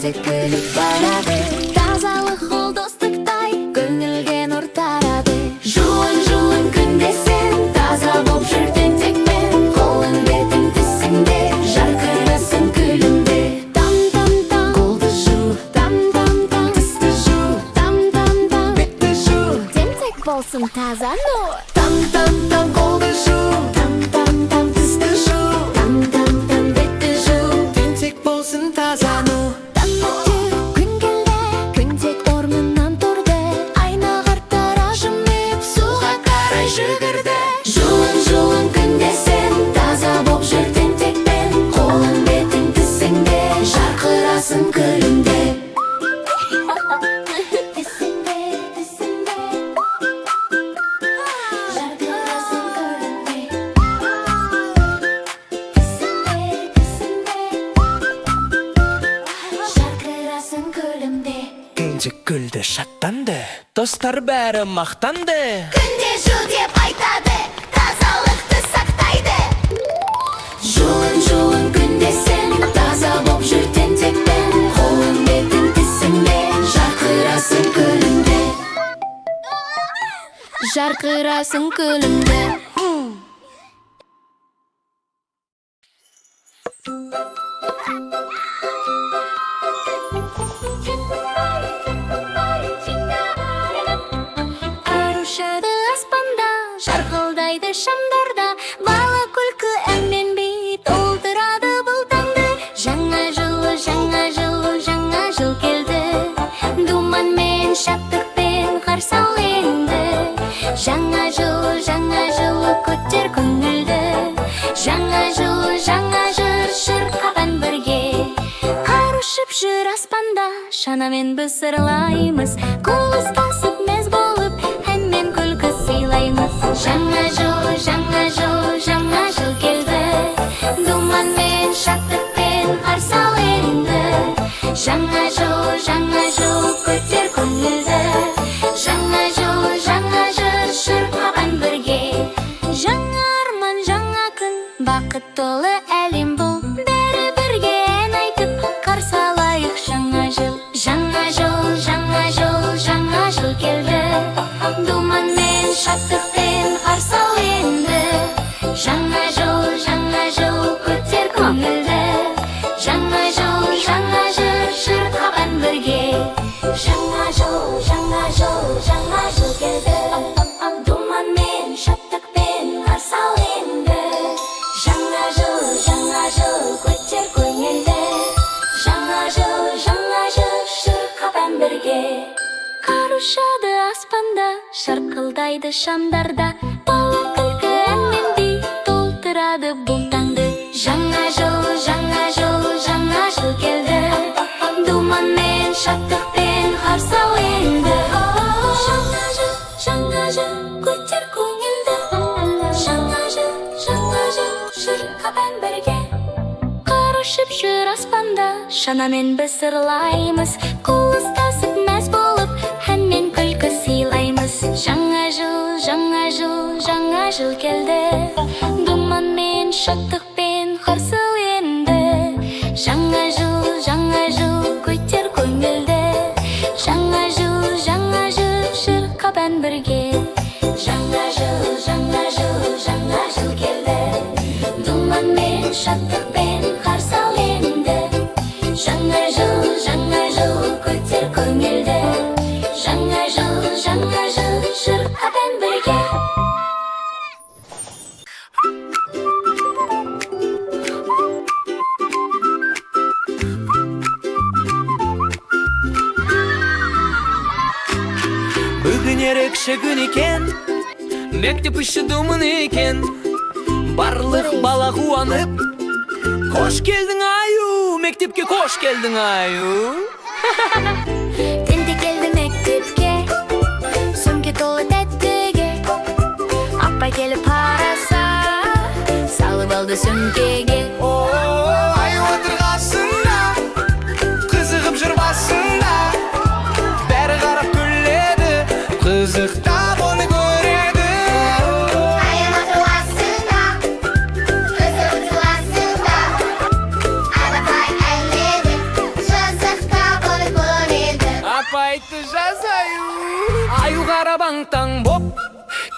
тентек күліп барады. Тазалық ол достықтай көңілге нұр тарады. Жуын күндесің, таза боп жүр тентекпен. Қолың бетің тісіңде, жарқырасың күлімде. Там-там-там, қолды жу, там-там-там, тісті жу, там-там-там, бетті жу. Тентек болсын таза нұр. Там-там-там, қолды жу, там-там-там, тісті жу, там-там-там, бетті жу. Тентек болсын таза нұр. Күн келді, тентек орнынан тұрды. Айна қарттара жымиып, суға қарай жүгірді. Жуын күндесің, таза боп жүр тентекпен. Қолың бетің тісіңде, жарқырасың күлімде. Тісіңде, тісіңде, жарқырасың күлімде. Тісіңде, тісіңде, жарқырасың күлімде. Тентек күлді, шаттанды, достар бәрі мақтанды. Күнде жу деп айтады, тазалықты сақтайды. Жуын күндесің, таза боп жүр тентекпен. Қолың бетің тісіңде, жарқырасың күлімде. Жарқырасың күлімде. Арушады аспанда, жарқылдайды шамдарда. Бала күлкі әнмен би толтырады бұл таңды. Жаңа жыл келді. Думанмен, шаттықпен қарсы ал енді. Жаңа жыл көтер көңілді. Жаңа жыл шырқаған бірге. Қар ұшып жүр аспанда, шанамен біз сырлаймыз. Қол ұстасып мәз болып, әнмен күлкі сыйлаймыз. Жаңа жыл келді. Думанмен, шаттықпен қарсы ал енді. Жаңа жыл көтер көңілді. Жаңа жыл шырқаған бірге. Жаңа арман, жаңа күн, бақыт толы әлем бұл. Бәрі бірге ән айтып, қарсы алайық жаңа жыл. Жаңа жыл келді. Думанмен, шаттықпен қарсы ал енді. Жаңа жыл көтер көңілді. Жаңа жыл шырқаған бірге. Жаңа жыл келді. Думанмен, шаттықпен қарсы ал енді. Жаңа жыл көтер көңілді. Жаңа жыл шырқаған бірге. Қар ұшады аспанда, шарқылдайды шамдарда. Бала күлкі әнмен би толтырады бұл таңды. Жаңа жыл келді. Думанмен, шаттықпен қарсы ал енді. Жаңа жыл көтер көңілді. Жаңа жыл шырқаған бірге. Қар ұшып жүр аспанда, шанамен біз сырлаймыз. Қол ұстасып мәз болып, әнмен күлкі сыйлаймыз. Жаңа жыл келді. Думанмен, шаттықпен қарсы ал енді. Жаңа жыл көтер көңілді. Жаңа жыл шырқаған бірге. Жаңа жыл келді. Думанмен, шаттықпен қарсы ал енді. Жаңа жыл көтер көңілді. Жаңа жыл шырқаған бірге. Бүгін ерекше күн екен, мектеп іші думын екен. Барлық бала қуанып, қош келдің аю, мектепке қош келдің аю. Тентек келді мектепке, сөмке толы тәттіге. Апай келіп қараса, салып алды сөмкеге. Ай отырғасында, қызығып жүр басында. Бәрі қарап күледі, қызықтап оны көреді. Ай отырғасында, қызығып жыласында. Абай әйледі, жазықта айтпайды жазаю. Аю қарабаңтаң боп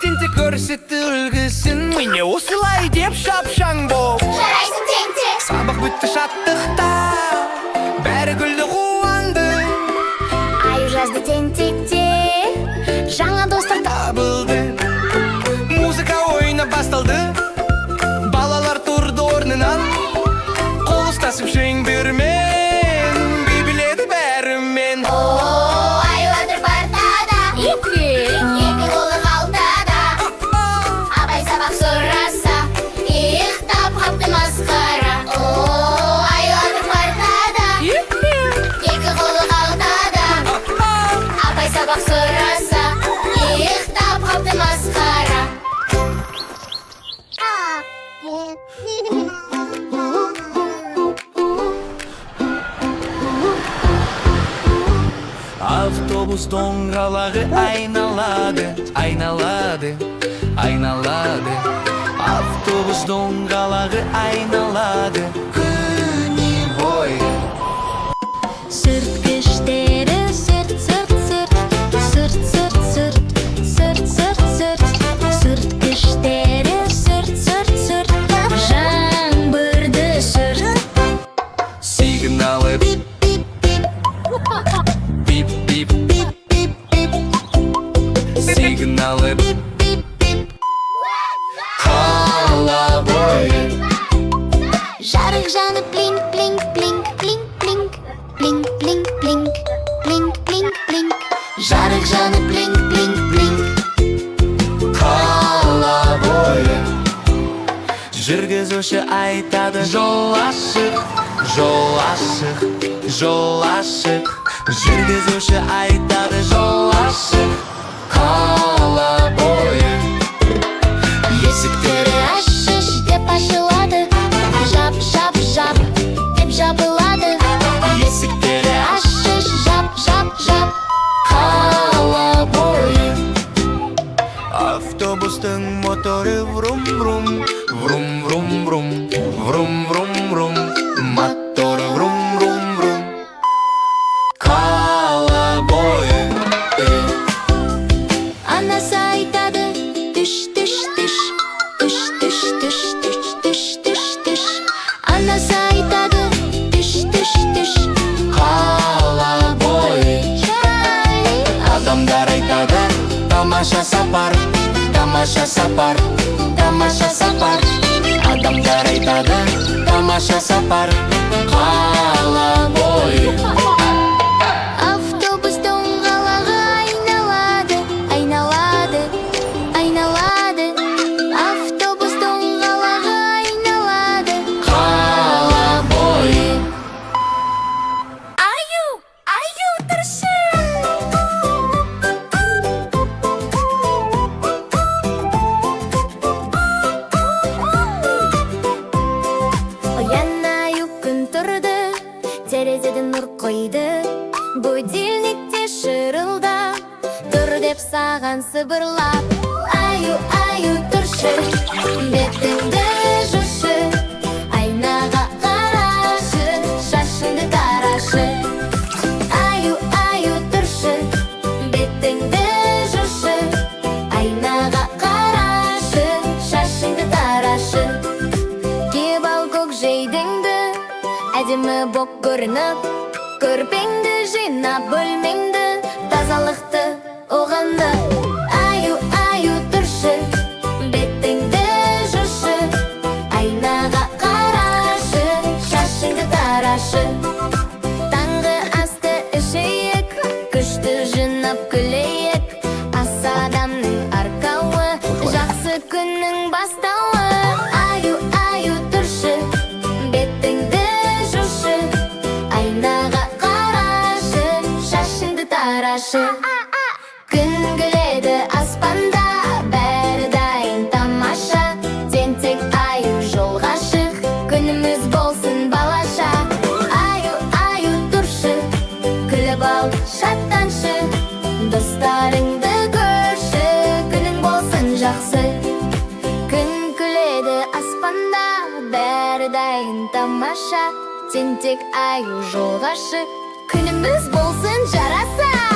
тентек көрсетті үлгісін, міне осылай деп шапшаң боп жарайсың тентек. сабақ бітті шаттықта, бәрі күлді қуанды. Аю жазды тентекте, жаңа достар Табылды, музыка ойнап басталды. Балалар тұрды орнынан, қол ұстасып шеңбермен би биледі бәрімен. Аю отыр партада, екі қолы қалтада. Абай сабақ сұраса, иықтап қапты масқара. Аю отыр партада, екі қолы қалтада. Абай сабақ сұраса, иықтап қапты масқара. Автобус доңғалағы айналады, айналады, айналады. Автобус доңғалағы айналады күні бойы. Сүрткіштері сүрт, сүрт, сүрт, сүрт, сүрт, сүрт, сүрт, сүрт, сүрт. Сүрткіштері сүрт, сүрт, сүрт, жаңбырды сүрт. Сигналы бип, бип, бип, бип, бип, бип, бип, бип. Сигналы бип, бип, бип. Қала бойы. Жарық жанып блинк, блинк, блинк, блинк, блинк, блинк, блинк, блинк, блинк, блинк, блинк. Жарық жанып блинк, блинк, блинк. Қала бойы. Жүргізуші айтады жол ашық, жол ашық, жол ашық. Жүргізуші айтады жол ашық, қала бойы. Есіктері ашш деп ашылады, жап, жап, жап деп жабылады. Есіктері ашш, жап, жап, жап, қала бойы. Автобустың моторы врум-врум, врум-врум-врум, врум-врум-врум. Моторы врум-врум-врум. Қала бойы. Анасы айтады түш, түш, түш, түш, түш, түш, түш, түш, түш, түш. Анасы айтады түш, түш, түш. Қала бойы. Адамдар айтады тамаша сапар, тамаша сапар, тамаша сапар. Адамдар айтады тамаша сапар, қала бойы. Автобус доңғалағы айналады, айналады, айналады. Автобус доңғалағы айналады, Қала бойы. аю тұршы. Оян аю күн тұрды, терезеден нұр қойды. Будильникте шырылдап, тұр деп саған сыбырлап. Аю, аю тұршы, бетіңді жушы, айнаға қарашы, шашыңды тарашы. Аю, аю тұршы, бетіңді жушы, айнаға қарашы, шашыңды тарашы. Кеп ал көкжейдіңді, әдемі боп көрініп, көрпеңді жинап бөлмеңді, тазалықты оғанды. Аю, аю тұршы, бетіңді жушы, айнаға қарашы, шашыңды тарашы. Таңғы асты ішейік, күшті жинап күлейік. Ас адамның арқауы, жақсы күннің бастауы. Аю, аю тұршы, бетіңді жушы, айнаға қарашы, шашыңды тарашы. Күн күледі аспанда, бәрі дайын тамаша. Тентек аю жолға шық, күніміз болсын балаша. Аю, аю тұршы, күліп ал, шаттаншы. Достарыңды көрші, күнің болсын жақсы. Күн күледі аспанда, бәрі дайын тамаша. Тентек аю жолға шық, күніміз болсын жараса.